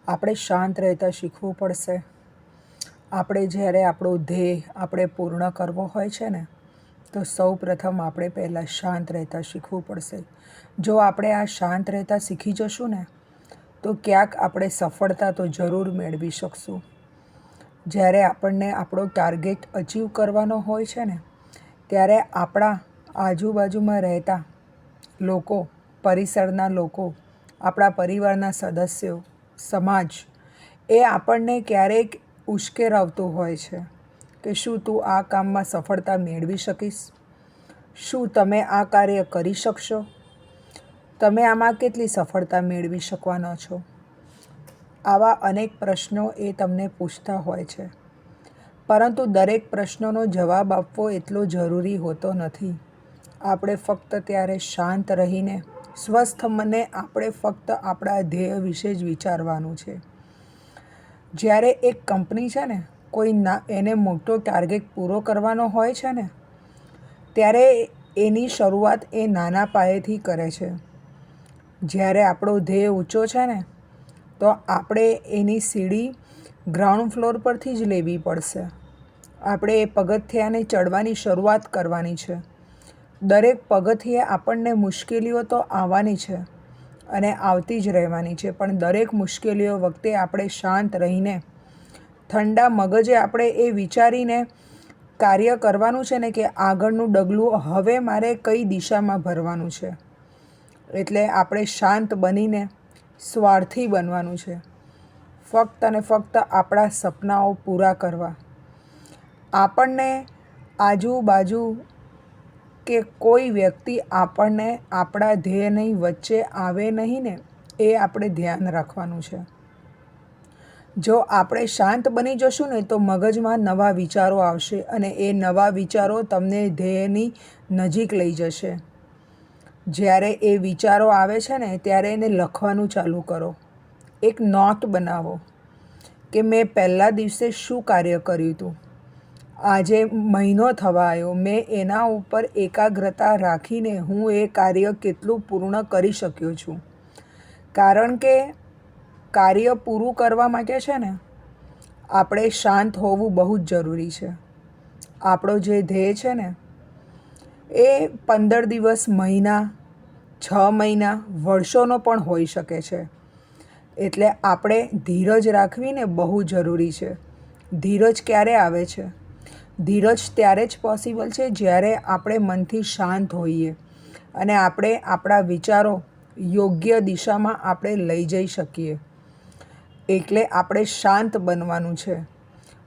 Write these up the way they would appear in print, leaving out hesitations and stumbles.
આપણે શાંત રહેતા શીખવું પડશે. આપણે જ્યારે આપણો ધ્યેય આપણે પૂર્ણ કરવો હોય છે ને, તો સૌ પ્રથમ આપણે પહેલાં શાંત રહેતા શીખવું પડશે. જો આપણે આ શાંત રહેતા શીખી જશું ને, તો ક્યાંક આપણે સફળતા તો જરૂર મેળવી શકશું. જ્યારે આપણને આપણો ટાર્ગેટ અચીવ કરવાનો હોય છે ને, ત્યારે આપણા આજુબાજુમાં રહેતા લોકો, પરિસરના લોકો, આપણા પરિવારના સદસ્યો, સમાજ એ આપણને ક્યારેક ઉશ્કેરાવતું હોય છે કે શું તું આ કામમાં સફળતા મેળવી શકીશ? શું તમે આ કાર્ય કરી શકશો? તમે આમાં કેટલી સફળતા મેળવી શકવાના છો? આવા અનેક પ્રશ્નો એ તમને પૂછતા હોય છે. પરંતુ દરેક પ્રશ્નોનો જવાબ આપવો એટલો જરૂરી હોતો નથી. આપણે ફક્ત ત્યારે શાંત રહીને સ્વસ્થ મને આપણે ફક્ત આપણા ધ્યેય વિશે જ વિચારવાનું છે. જ્યારે એક કંપની છે ને, એને મોટો ટાર્ગેટ પૂરો કરવાનો હોય છે ને, ત્યારે એની શરૂઆત એ નાના પાયેથી કરે છે. જ્યારે આપણો ધ્યેય ઊંચો છે ને, તો આપણે એની સીડી ગ્રાઉન્ડ ફ્લોર પરથી જ લેવી પડશે. આપણે એ પગથિયાને ચડવાની શરૂઆત કરવાની છે. દરેક પગથિયે આપણને મુશ્કેલીઓ તો આવવાની છે અને આવતી જ રહેવાની છે, પણ દરેક મુશ્કેલીઓ વખતે આપણે શાંત રહીને, ઠંડા મગજે આપણે એ વિચારીને કાર્ય કરવાનું છે ને કે આગળનું ડગલું હવે મારે કઈ દિશામાં ભરવાનું છે. એટલે આપણે શાંત બનીને સ્વાર્થી બનવાનું છે. ફક્ત અને ફક્ત આપણા સપનાઓ પૂરા કરવા. આપણને આજુબાજુ કે કોઈ વ્યક્તિ આપણને આપણા ધ્યેયની વચ્ચે આવે નહીં ને, એ આપણે ધ્યાન રાખવાનું છે. જો આપણે શાંત બની જશું ને, તો મગજમાં નવા વિચારો આવશે અને એ નવા વિચારો તમને ધ્યેયની નજીક લઈ જશે. જ્યારે એ વિચારો આવે છે ને, ત્યારે એને લખવાનું ચાલુ કરો. એક નોટ બનાવો કે મેં પહેલા દિવસે શું કાર્ય કર્યું હતું. આજે મહિનો થવા આવ્યો, મેં એના ઉપર એકાગ્રતા રાખીને હું એ કાર્ય કેટલું પૂર્ણ કરી શક્યો છું. કારણ કે કાર્ય પૂરું કરવા માટે છે ને, આપણે શાંત હોવું બહુ જ જરૂરી છે. આપણો જે ધ્યેય છે ને, એ 15 દિવસ, મહિના, 6 મહિના, વર્ષોનો પણ હોઈ શકે છે. એટલે આપણે ધીરજ રાખવીને બહુ જરૂરી છે. ધીરજ ક્યારે આવે છે? ધીરજ ત્યારે જ પોસિબલ છે જ્યારે આપણે મનથી શાંત હોઈએ અને આપણે આપણા વિચારો યોગ્ય દિશામાં આપણે લઈ જઈ શકીએ. એટલે આપણે શાંત બનવાનું છે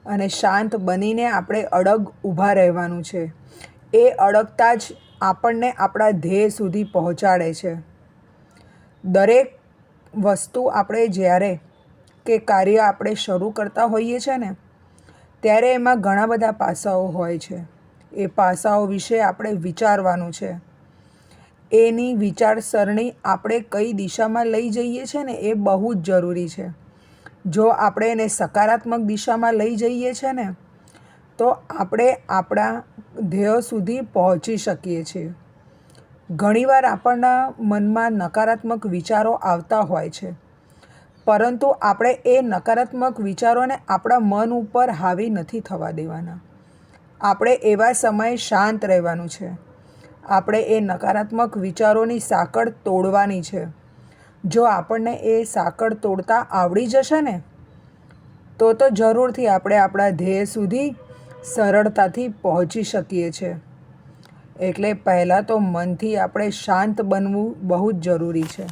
અને શાંત બનીને આપણે અડગ ઊભા રહેવાનું છે. એ અડગતા જ આપણને આપણા ધ્યેય સુધી પહોંચાડે છે. દરેક વસ્તુ આપણે જ્યારે કે કાર્ય આપણે શરૂ કરતા હોઈએ છીએ ને, ત્યારે એમાં ઘણા બધા પાસાઓ હોય છે. એ પાસાઓ વિશે આપણે વિચારવાનું છે. એની વિચારસરણી આપણે કઈ દિશામાં લઈ જઈએ છીએ ને, એ બહુ જ જરૂરી છે. જો આપણે એને સકારાત્મક દિશામાં લઈ જઈએ છીએ ને, તો આપણે આપણા ધ્યેય સુધી પહોંચી શકીએ છીએ. ઘણીવાર આપણના મનમાં નકારાત્મક વિચારો આવતા હોય છે, પરંતુ આપણે એ નકારાત્મક વિચારોને આપણા મન ઉપર હાવી નથી થવા દેવાના. આપણે એવા સમયે શાંત રહેવાનું છે. આપણે એ નકારાત્મક વિચારોની સાંકળ તોડવાની છે. જો આપણને એ સાંકળ તોડતા આવડી જશે ને, તો જરૂરથી આપણે આપણા ધ્યેય સુધી સરળતાથી પહોંચી શકીએ છીએ. એટલે પહેલાં તો મનથી આપણે શાંત બનવું બહુ જ જરૂરી છે.